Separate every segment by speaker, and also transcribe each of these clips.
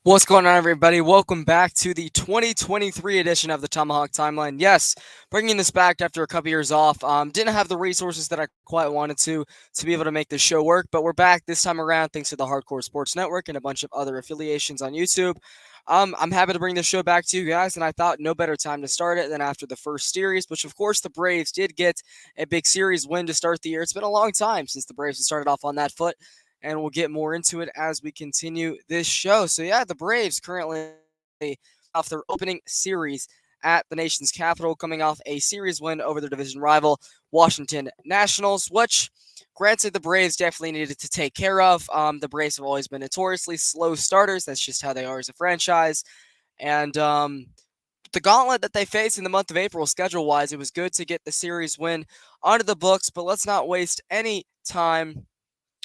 Speaker 1: What's going on, everybody? Welcome back to the 2023 edition of the Tomahawk Timeline. Yes, bringing this back after a couple years off. Didn't have the resources that I quite wanted to be able to make this show work, but we're back this time around thanks to the Hardcore Sports Network and a bunch of other affiliations on YouTube. I'm happy to bring this show back to you guys, and I thought no better time to start it than after the first series, which of course the Braves did get a big series win to start the year. It's been a long time since the Braves have started off on that foot, and we'll get more into it as we continue this show. So yeah, the Braves currently off their opening series at the nation's capital, coming off a series win over their division rival, Washington Nationals, which, granted, the Braves definitely needed to take care of. The Braves have always been notoriously slow starters. That's just how they are as a franchise. And the gauntlet that they faced in the month of April, schedule-wise, it was good to get the series win onto the books, but let's not waste any time.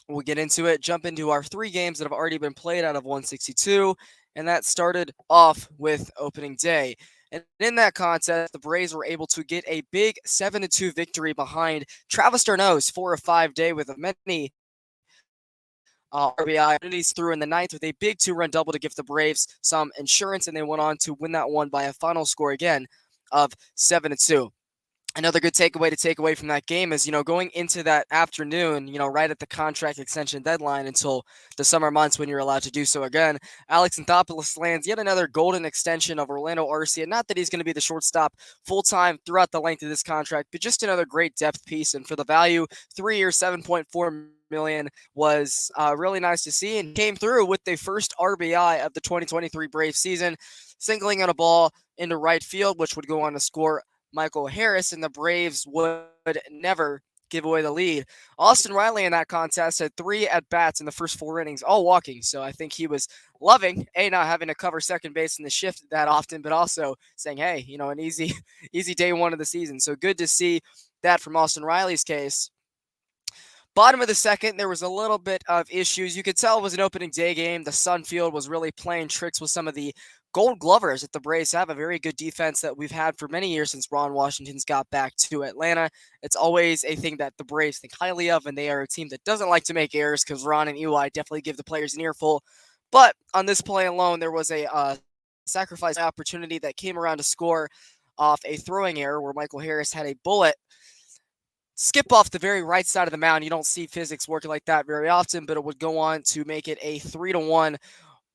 Speaker 1: We'll get into it, jump into our three games that have already been played out of 162, and that started off with opening day. And in that contest, the Braves were able to get a big 7-2 victory behind Travis d'Arnaud's 4 of 5 day with many RBI opportunities through in the ninth with a big 2-run double to give the Braves some insurance, and they went on to win that one by a final score again of 7-2. Another good takeaway to take away from that game is, going into that afternoon, right at the contract extension deadline until the summer months when you're allowed to do so again, Alex Anthopoulos lands yet another golden extension of Orlando Arcia. Not that he's going to be the shortstop full-time throughout the length of this contract, but just another great depth piece. And for the value, 3 years, $7.4 million was really nice to see, and came through with the first RBI of the 2023 Braves season, singling out a ball into right field, which would go on to score Michael Harris, and the Braves would never give away the lead. Austin Riley in that contest had 3 at-bats in the first 4 innings, all walking, so I think he was loving, not having to cover second base in the shift that often, but also saying, hey, an easy easy day one of the season. So good to see that from Austin Riley's case. Bottom of the second, there was a little bit of issues. You could tell it was an opening day game. The Sun Field was really playing tricks with some of the Gold Glovers that the Braves have. A very good defense that we've had for many years since Ron Washington's got back to Atlanta. It's always a thing that the Braves think highly of, and they are a team that doesn't like to make errors because Ron and Eli definitely give the players an earful. But on this play alone, there was a sacrifice opportunity that came around to score off a throwing error where Michael Harris had a bullet skip off the very right side of the mound. You don't see physics working like that very often, but it would go on to make it a 3-1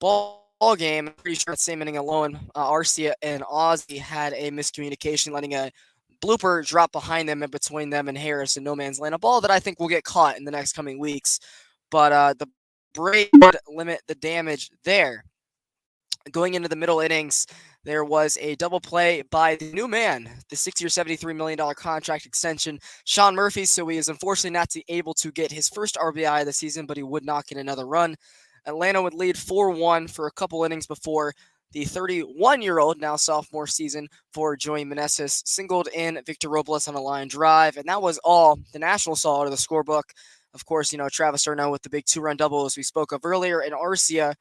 Speaker 1: ball game. I'm pretty sure that same inning alone, Arcia and Ozzy had a miscommunication, letting a blooper drop behind them and between them and Harris in no man's land. A ball that I think will get caught in the next coming weeks. But the Braves would limit the damage there. Going into the middle innings, there was a double play by the new man, the 6-year, $73 million contract extension, Sean Murphy. So he is unfortunately not able to get his first RBI of the season, but he would not get another run. Atlanta would lead 4-1 for a couple innings before the 31-year-old, now sophomore season, for Joey Meneses singled in Victor Robles on a line drive, and that was all the Nationals saw out of the scorebook. Of course, Travis d'Arnaud with the big 2-run double, as we spoke of earlier, and Arcia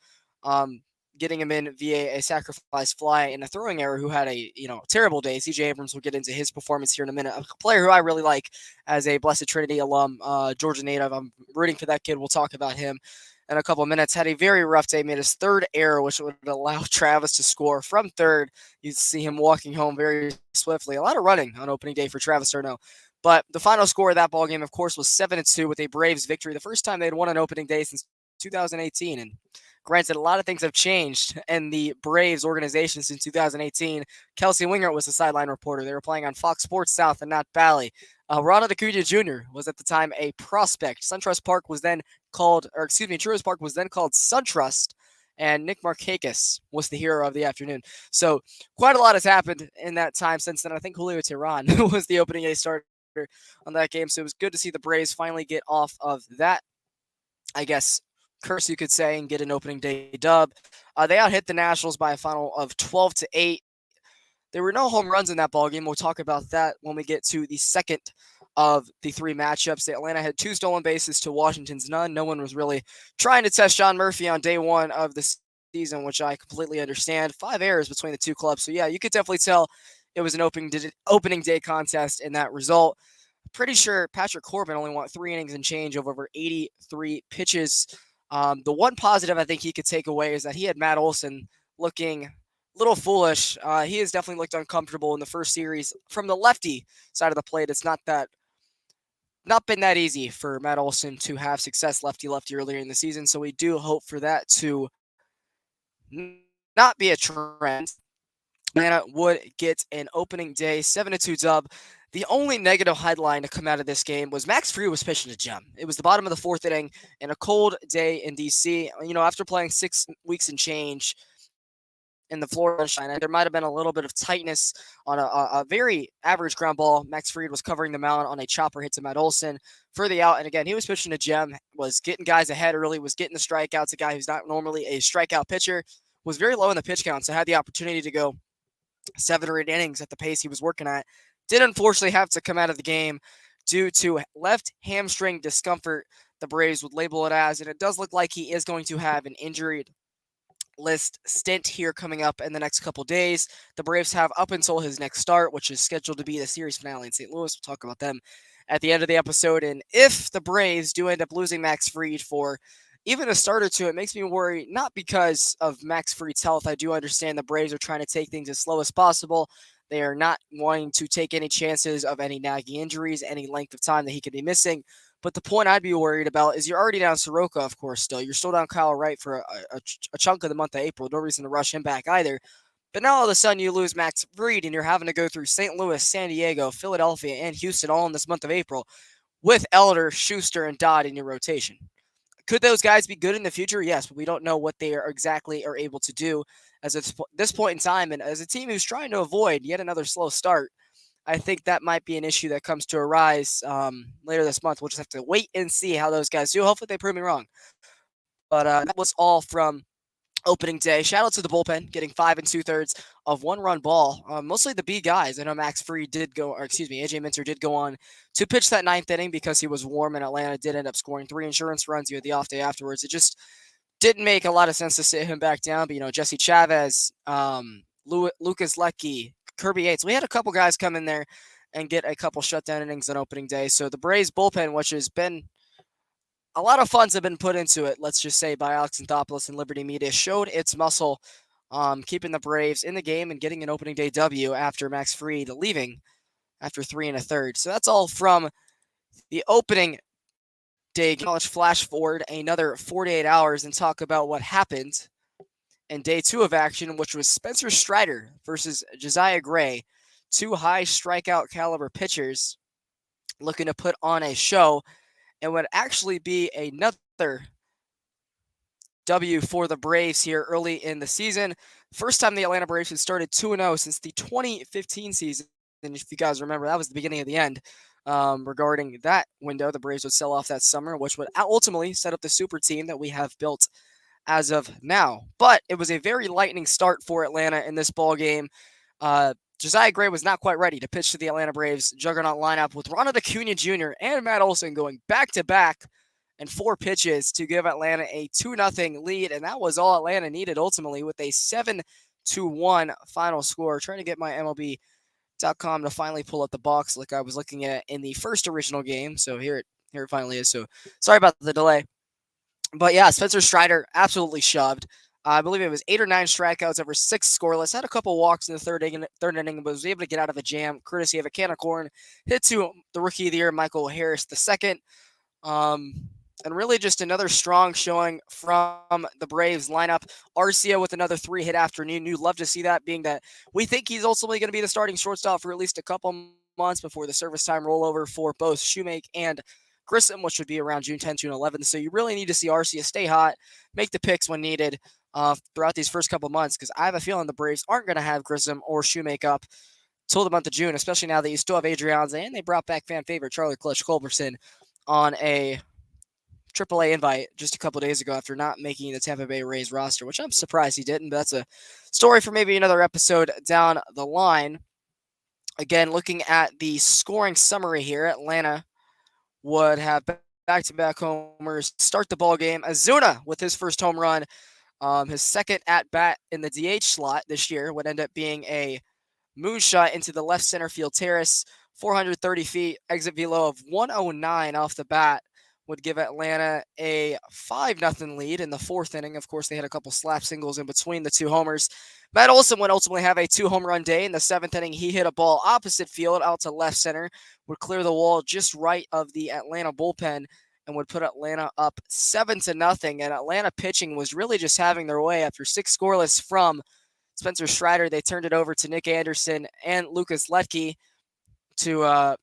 Speaker 1: getting him in via a sacrifice fly and a throwing error, who had a terrible day. CJ Abrams will get into his performance here in a minute. A player who I really like as a Blessed Trinity alum, Georgia native. I'm rooting for that kid. We'll talk about him in a couple of minutes. Had a very rough day, made his third error, which would allow Travis to score from third. You see him walking home very swiftly. A lot of running on opening day for Travis d'Arnaud. But the final score of that ball game, of course, was 7-2 with a Braves victory. The first time they'd won on opening day since 2018. And granted, a lot of things have changed in the Braves organization since 2018. Kelsey Wingert was the sideline reporter. They were playing on Fox Sports South and not Bally. Ronald Acuna Jr. was at the time a prospect. Truist Park was then called SunTrust, and Nick Markakis was the hero of the afternoon. So quite a lot has happened in that time since then. I think Julio Teheran was the opening day starter on that game. So it was good to see the Braves finally get off of that, I guess, curse you could say, and get an opening day dub. They out-hit the Nationals by a final of 12-8. There were no home runs in that ballgame. We'll talk about that when we get to the second of the 3 matchups. The Atlanta had 2 stolen bases to Washington's none. No one was really trying to test Sean Murphy on day 1 of the season, which I completely understand. 5 errors between the 2 clubs. So yeah, you could definitely tell it was an opening day contest in that result. Pretty sure Patrick Corbin only went 3 innings and change over 83 pitches. The one positive I think he could take away is that he had Matt Olson looking a little foolish. He has definitely looked uncomfortable in the first series from the lefty side of the plate. It's not been that easy for Matt Olson to have success lefty earlier in the season. So we do hope for that to not be a trend. Atlanta would get an opening day 7-2 dub. The only negative headline to come out of this game was Max Fried was pitching a gem. It was the bottom of the fourth inning in a cold day in DC. After playing 6 weeks and change in the Florida sunshine, there might have been a little bit of tightness on a very average ground ball. Max Fried was covering the mound on a chopper hit to Matt Olson for the out. And again, he was pitching a gem, was getting guys ahead early, was getting the strikeouts. A guy who's not normally a strikeout pitcher, was very low in the pitch count, so had the opportunity to go 7 or 8 innings at the pace he was working at. Did unfortunately have to come out of the game due to left hamstring discomfort, the Braves would label it as, and it does look like he is going to have an injury list stint here coming up in the next couple days. The Braves have up until his next start, which is scheduled to be the series finale in St. Louis. We'll talk about them at the end of the episode. And if the Braves do end up losing Max Fried for even a start or two, it makes me worry, not because of Max Fried's health. I do understand the Braves are trying to take things as slow as possible. They are not wanting to take any chances of any nagging injuries, any length of time that he could be missing. But the point I'd be worried about is you're already down Soroka, of course, still. You're still down Kyle Wright for a chunk of the month of April. No reason to rush him back either. But now all of a sudden you lose Max Fried and you're having to go through St. Louis, San Diego, Philadelphia, and Houston all in this month of April with Elder, Schuster, and Dodd in your rotation. Could those guys be good in the future? Yes, but we don't know what they are exactly are able to do as at this point in time. And as a team who's trying to avoid yet another slow start, I think that might be an issue that comes to arise later this month. We'll just have to wait and see how those guys do. Hopefully they prove me wrong. But that was all from opening day. Shout out to the bullpen, getting 5 2/3 of one-run ball. Mostly the B guys. I know Max Fried AJ Minter did go on to pitch that ninth inning because he was warm, and Atlanta did end up scoring 3 insurance runs. You had the off day afterwards. It just didn't make a lot of sense to sit him back down. But, Jesse Chavez, Lucas Leckie, Kirby Yates. We had a couple guys come in there and get a couple shutdown innings on opening day. So the Braves bullpen, which has been a lot of funds have been put into it, let's just say, by Alex Anthopoulos and Liberty Media, showed its muscle, keeping the Braves in the game and getting an opening day W after Max Fried leaving after 3 1/3. So that's all from the opening day. Let's flash forward another 48 hours and talk about what happened in day 2 of action, which was Spencer Strider versus Josiah Gray, 2 high strikeout caliber pitchers looking to put on a show. It would actually be another W for the Braves here early in the season. First time the Atlanta Braves had started 2-0 since the 2015 season. And if you guys remember, that was the beginning of the end. Regarding that window, the Braves would sell off that summer, which would ultimately set up the super team that we have built as of now. But it was a very lightning start for Atlanta in this ball game. Josiah Gray was not quite ready to pitch to the Atlanta Braves juggernaut lineup with Ronald Acuna Jr. and Matt Olson going back-to-back and 4 pitches to give Atlanta a 2-0 lead, and that was all Atlanta needed ultimately with a 7-1 final score. Trying to get my MLB.com to finally pull up the box like I was looking at in the first original game, so here it finally is. So sorry about the delay. But yeah, Spencer Strider absolutely shoved. I believe it was 8 or 9 strikeouts over 6 scoreless. Had a couple walks in the third inning, but was able to get out of a jam, courtesy of a can of corn. Hit to the Rookie of the Year, Michael Harris II. And really just another strong showing from the Braves lineup. Arcia with another 3-hit afternoon. You'd love to see that, being that we think he's ultimately going to be the starting shortstop for at least a couple months before the service time rollover for both Shoemake and Grissom, which would be around June 10th, June 11th. So you really need to see Arcia stay hot, make the picks when needed throughout these first couple months, because I have a feeling the Braves aren't going to have Grissom or Shoemake up till the month of June, especially now that you still have Adrianza, and they brought back fan favorite Charlie Clutch Culberson on a AAA invite just a couple days ago after not making the Tampa Bay Rays roster, which I'm surprised he didn't, but that's a story for maybe another episode down the line. Again, looking at the scoring summary here, Atlanta would have back-to-back homers, start the ball game. Azuna with his first home run, his second at-bat in the DH slot this year would end up being a moonshot into the left center field terrace, 430 feet, exit velo of 109 off the bat, would give Atlanta a 5-0 lead in the fourth inning. Of course, they had a couple slap singles in between the two homers. Matt Olson would ultimately have a 2-home run day in the seventh inning. He hit a ball opposite field out to left center, would clear the wall just right of the Atlanta bullpen, and would put Atlanta up 7-0. And Atlanta pitching was really just having their way after 6 scoreless from Spencer Strider. They turned it over to Nick Anderson and Lucas Letke not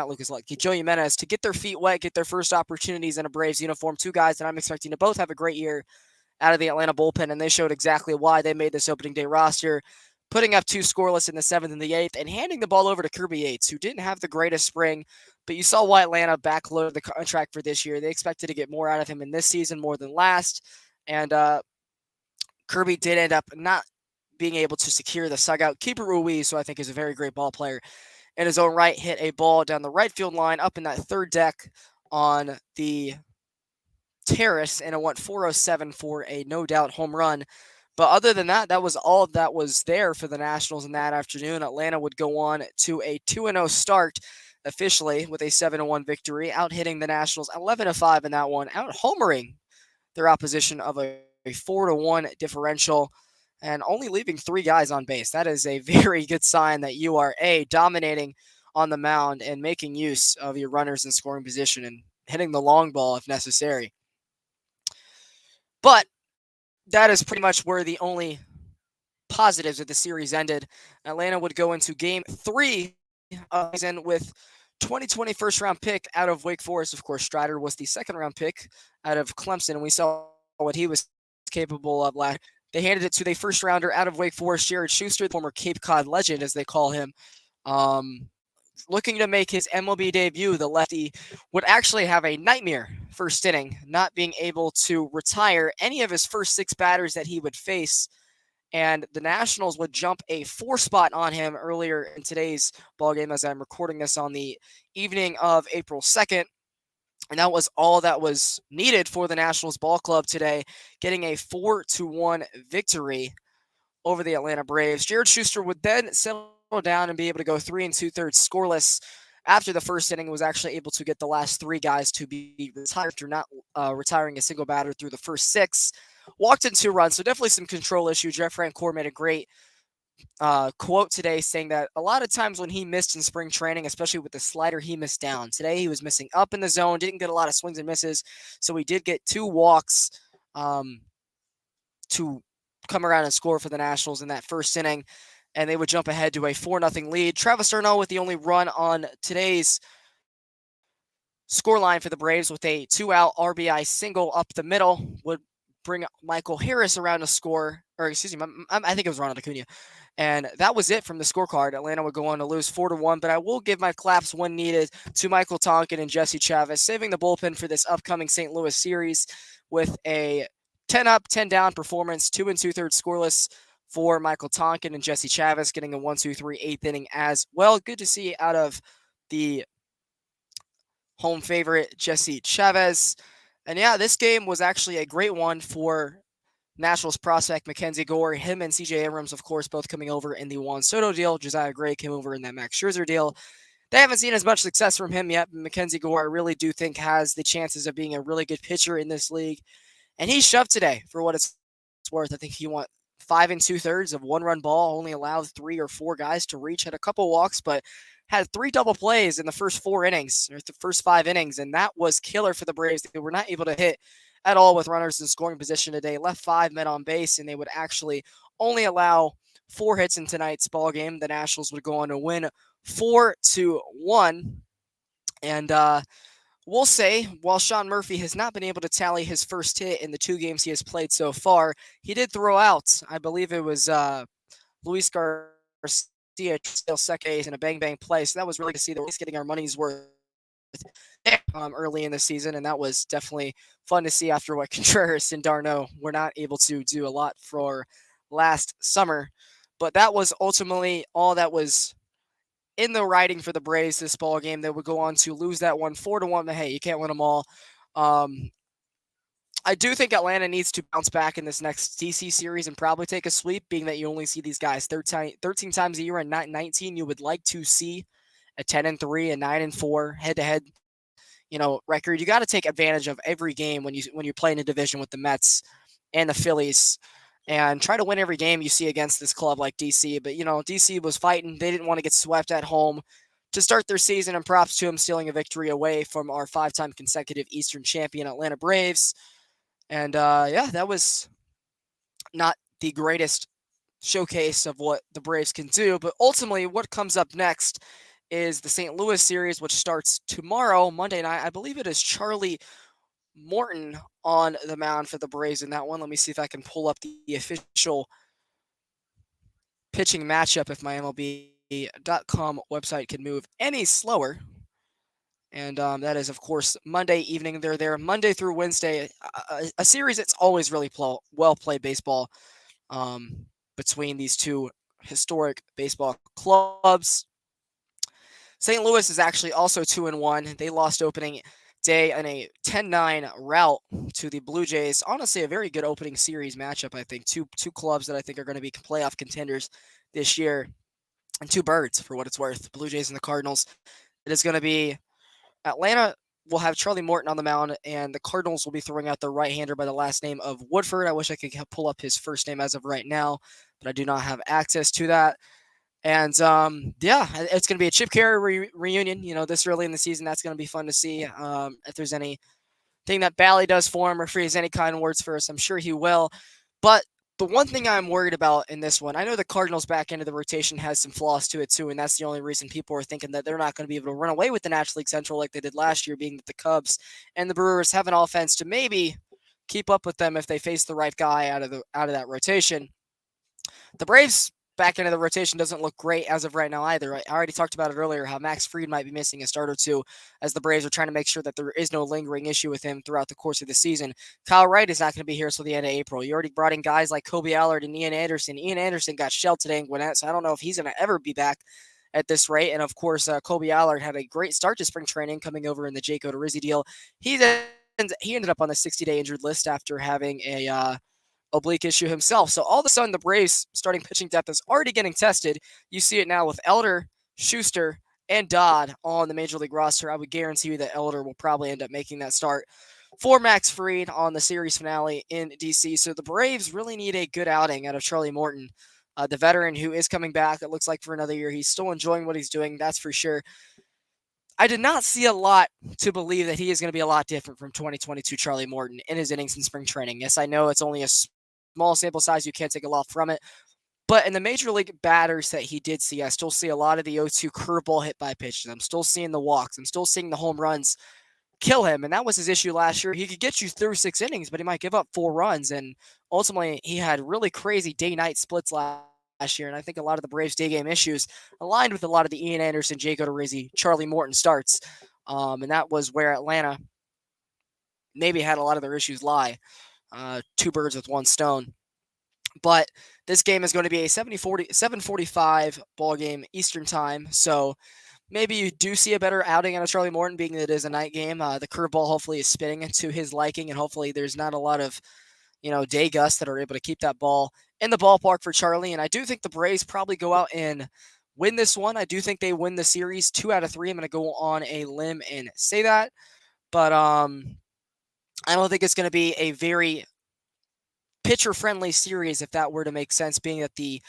Speaker 1: Lucas Letke, Joey Jimenez, to get their feet wet, get their first opportunities in a Braves uniform. 2 guys that I'm expecting to both have a great year out of the Atlanta bullpen, and they showed exactly why they made this opening day roster, putting up 2 scoreless in the 7th and the 8th, and handing the ball over to Kirby Yates, who didn't have the greatest spring, but you saw why Atlanta backloaded the contract for this year. They expected to get more out of him in this season more than last, and Kirby did end up not being able to secure the sugout. Keeper Ruiz, who I think is a very great ball player, in his own right, hit a ball down the right field line up in that third deck on the terrace, and it went 407 for a no-doubt home run. But other than that, that was all that was there for the Nationals in that afternoon. Atlanta would go on to a 2-0 start officially with a 7-1 victory, out-hitting the Nationals 11-5 in that one, out-homering their opposition of a 4-1 differential, and only leaving 3 guys on base. That is a very good sign that you are, dominating on the mound and making use of your runners in scoring position and hitting the long ball if necessary. But that is pretty much where the only positives of the series ended. Atlanta would go into Game 3 of the season with 2020 first-round pick out of Wake Forest. Of course, Strider was the second-round pick out of Clemson, and we saw what he was capable of last. They handed it to the first-rounder out of Wake Forest, Jared Schuster, the former Cape Cod legend, as they call him. Looking to make his MLB debut, the lefty would actually have a nightmare first inning, not being able to retire any of his first 6 batters that he would face. And the Nationals would jump a 4 spot on him earlier in today's ballgame, as I'm recording this on the evening of April 2nd. And that was all that was needed for the Nationals ball club today, getting a 4-1 victory over the Atlanta Braves. Jared Schuster would then settle down and be able to go 3 2/3 scoreless after the first inning. Was actually able to get the last 3 guys to be retired after not retiring a single batter through the first 6. Walked in 2 runs, so definitely some control issue. Jeff Francoeur made a great quote today saying that a lot of times when he missed in spring training, especially with the slider, he missed down. Today he was missing up in the zone, didn't get a lot of swings and misses, so he did get 2 walks to come around and score for the Nationals in that first inning, and they would jump ahead to a 4-0 lead. Travis d'Arnaud with the only run on today's scoreline for the Braves with a 2-out RBI single up the middle would bring Michael Harris around to score, or excuse me, I think it was Ronald Acuna. And that was it from the scorecard. Atlanta would go on to lose 4-1, but I will give my claps when needed to Michael Tonkin and Jesse Chavez, saving the bullpen for this upcoming St. Louis series with a 10 up, 10 down performance, 2 2/3 scoreless for Michael Tonkin and Jesse Chavez, getting a 1-2-3 8th inning as well. Good to see out of the home favorite, Jesse Chavez. And yeah, this game was actually a great one for Nationals prospect Mackenzie Gore. Him and CJ Abrams, of course, both coming over in the Juan Soto deal. Josiah Gray came over in that Max Scherzer deal. They haven't seen as much success from him yet, but Mackenzie Gore, I really do think, has the chances of being a really good pitcher in this league. And he shoved today for what it's worth. I think he went 5 2/3 of 1-run ball, only allowed 3 or 4 guys to reach, had a couple walks, but had 3 double plays in the first 4 innings, or the first 5 innings, and that was killer for the Braves. They were not able to hit at all with runners in scoring position today. Left 5 men on base, and they would actually only allow 4 hits in tonight's ball game. The Nationals would go on to win 4-1. And we'll say, while Sean Murphy has not been able to tally his first hit in the 2 games he has played so far, he did throw out, I believe it was Luis Garcia second base in a bang play. So that was really to see that we're getting our money's worth early in the season, and that was definitely fun to see after what Contreras and d'Arnaud were not able to do a lot for last summer. But that was ultimately all that was in the writing for the Braves this ball game. They would go on to lose that one 4-1. But hey, you can't win them all. I do think Atlanta needs to bounce back in this next DC series and probably take a sweep, being that you only see these guys 13 times a year and not 19. You would like to see a 10-3 and 9-4 head-to-head, record. You got to take advantage of every game when you play in a division with the Mets and the Phillies, and try to win every game you see against this club like DC. But DC was fighting; they didn't want to get swept at home to start their season. And props to them stealing a victory away from our 5-time consecutive Eastern champion Atlanta Braves. And yeah, that was not the greatest showcase of what the Braves can do. But ultimately, what comes up next is the St. Louis series, which starts tomorrow, Monday night. I believe it is Charlie Morton on the mound for the Braves in that one. Let me see if I can pull up the official pitching matchup if my MLB.com website can move any slower. And that is, of course, Monday evening. They're there Monday through Wednesday. A series that's always really well played baseball between these two historic baseball clubs. St. Louis is actually also 2-1. They lost opening day in a 10-9 rout to the Blue Jays. Honestly, a very good opening series matchup, I think. Two clubs that I think are going to be playoff contenders this year, and two birds for what it's worth. Blue Jays and the Cardinals. It is going to be Atlanta will have Charlie Morton on the mound, and the Cardinals will be throwing out their right-hander by the last name of Woodford. I wish I could pull up his first name as of right now, but I do not have access to that. And yeah, it's going to be a Chip Caray reunion. This early in the season, that's going to be fun to see. If there's anything that Bally does for him, or if he has any kind words for us, I'm sure he will. But the one thing I'm worried about in this one, I know the Cardinals' back end of the rotation has some flaws to it too, and that's the only reason people are thinking that they're not going to be able to run away with the National League Central like they did last year, being that the Cubs and the Brewers have an offense to maybe keep up with them if they face the right guy out of that rotation. The Braves' back end of the rotation doesn't look great as of right now either. I already talked about it earlier, how Max Fried might be missing a start or two, as the Braves are trying to make sure that there is no lingering issue with him throughout the course of the season. Kyle Wright is not going to be here until the end of April. You already brought in guys like Kobe Allard and Ian Anderson. Ian Anderson got shelled today in Gwinnett, so I don't know if he's going to ever be back at this rate. And of course, Kobe Allard had a great start to spring training coming over in the Jake Odorizzi deal. He ended up on the 60-day injured list after having a oblique issue himself. So all of a sudden, the Braves starting pitching depth is already getting tested. You see it now with Elder, Schuster, and Dodd on the Major League roster. I would guarantee you that Elder will probably end up making that start for Max Fried on the series finale in DC. So the Braves really need a good outing out of Charlie Morton, the veteran who is coming back. It looks like for another year. He's still enjoying what he's doing, that's for sure. I did not see a lot to believe that he is going to be a lot different from 2022 Charlie Morton in his innings in spring training. Yes, I know it's only a small sample size. You can't take a lot from it. But in the major league batters that he did see, I still see a lot of the 0-2 curveball hit by pitches. I'm still seeing the walks. I'm still seeing the home runs kill him. And that was his issue last year. He could get you through 6 innings, but he might give up 4 runs. And ultimately, he had really crazy day-night splits last year. And I think a lot of the Braves' day game issues aligned with a lot of the Ian Anderson, Jake Odorizzi, Charlie Morton starts. And that was where Atlanta maybe had a lot of their issues lie. Two birds with one stone. But this game is going to be a 7:45 ball game Eastern time. So maybe you do see a better outing out of Charlie Morton, being that it is a night game. The curveball hopefully is spinning to his liking, and hopefully there's not a lot of day gusts that are able to keep that ball in the ballpark for Charlie. And I do think the Braves probably go out and win this one. I do think they win the series 2 out of 3. I'm going to go on a limb and say that. But I don't think it's going to be a very pitcher-friendly series, if that were to make sense, being that the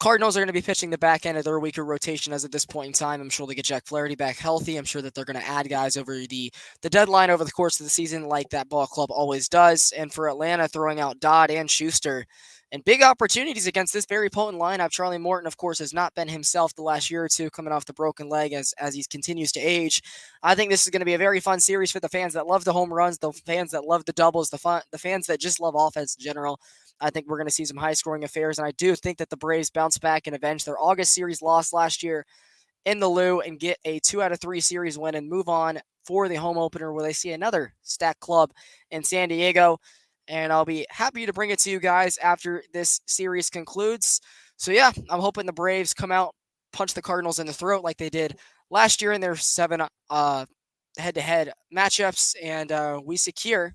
Speaker 1: Cardinals are going to be pitching the back end of their weaker rotation as of this point in time. I'm sure they get Jack Flaherty back healthy. I'm sure that they're going to add guys over the deadline over the course of the season like that ball club always does. And for Atlanta, throwing out Dodd and Schuster and big opportunities against this very potent lineup. Charlie Morton, of course, has not been himself the last year or two, coming off the broken leg as he continues to age. I think this is going to be a very fun series for the fans that love the home runs, the fans that love the doubles, the fans that just love offense in general. I think we're going to see some high-scoring affairs, and I do think that the Braves bounce back and avenge their August series loss last year in the Lou and get a 2 out of 3 series win and move on for the home opener where they see another stacked club in San Diego. And I'll be happy to bring it to you guys after this series concludes. So, yeah, I'm hoping the Braves come out, punch the Cardinals in the throat like they did last year in their 7 head-to-head matchups, and we secure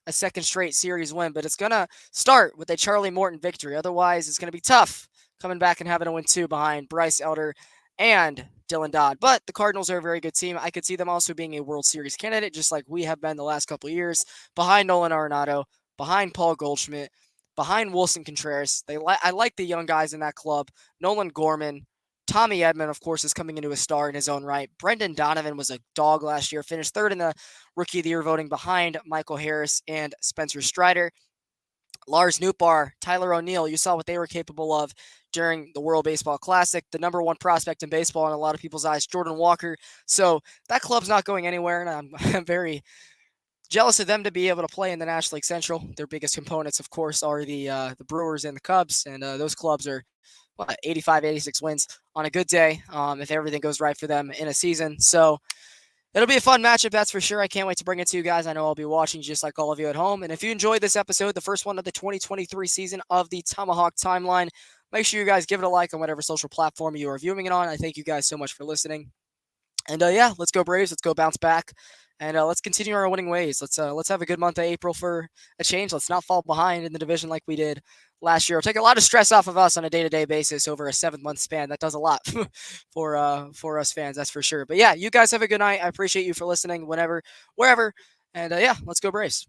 Speaker 1: a second straight series win. But it's going to start with a Charlie Morton victory. Otherwise, it's going to be tough coming back and having to win 2 behind Bryce Elder and Dylan Dodd. But the Cardinals are a very good team. I could see them also being a World Series candidate, just like we have been the last couple of years, behind Nolan Arenado, behind Paul Goldschmidt, behind Wilson Contreras. I like the young guys in that club. Nolan Gorman, Tommy Edman, of course, is coming into a star in his own right. Brendan Donovan was a dog last year, finished third in the Rookie of the Year voting behind Michael Harris and Spencer Strider. Lars Nootbaar, Tyler O'Neill, you saw what they were capable of during the World Baseball Classic. The number one prospect in baseball in a lot of people's eyes, Jordan Walker. So that club's not going anywhere, and I'm very jealous of them to be able to play in the National League Central. Their biggest components, of course, are the Brewers and the Cubs, and those clubs are 85, 86 wins on a good day if everything goes right for them in a season. So it'll be a fun matchup, that's for sure. I can't wait to bring it to you guys. I know I'll be watching just like all of you at home. And if you enjoyed this episode, the first one of the 2023 season of the Tomahawk Timeline, make sure you guys give it a like on whatever social platform you are viewing it on. I thank you guys so much for listening. And yeah, let's go Braves. Let's go bounce back. And let's continue our winning ways. Let's have a good month of April for a change. Let's not fall behind in the division like we did last year. It'll take a lot of stress off of us on a day-to-day basis over a 7-month span. That does a lot for us fans, that's for sure. But yeah, you guys have a good night. I appreciate you for listening whenever, wherever. And yeah, let's go Braves.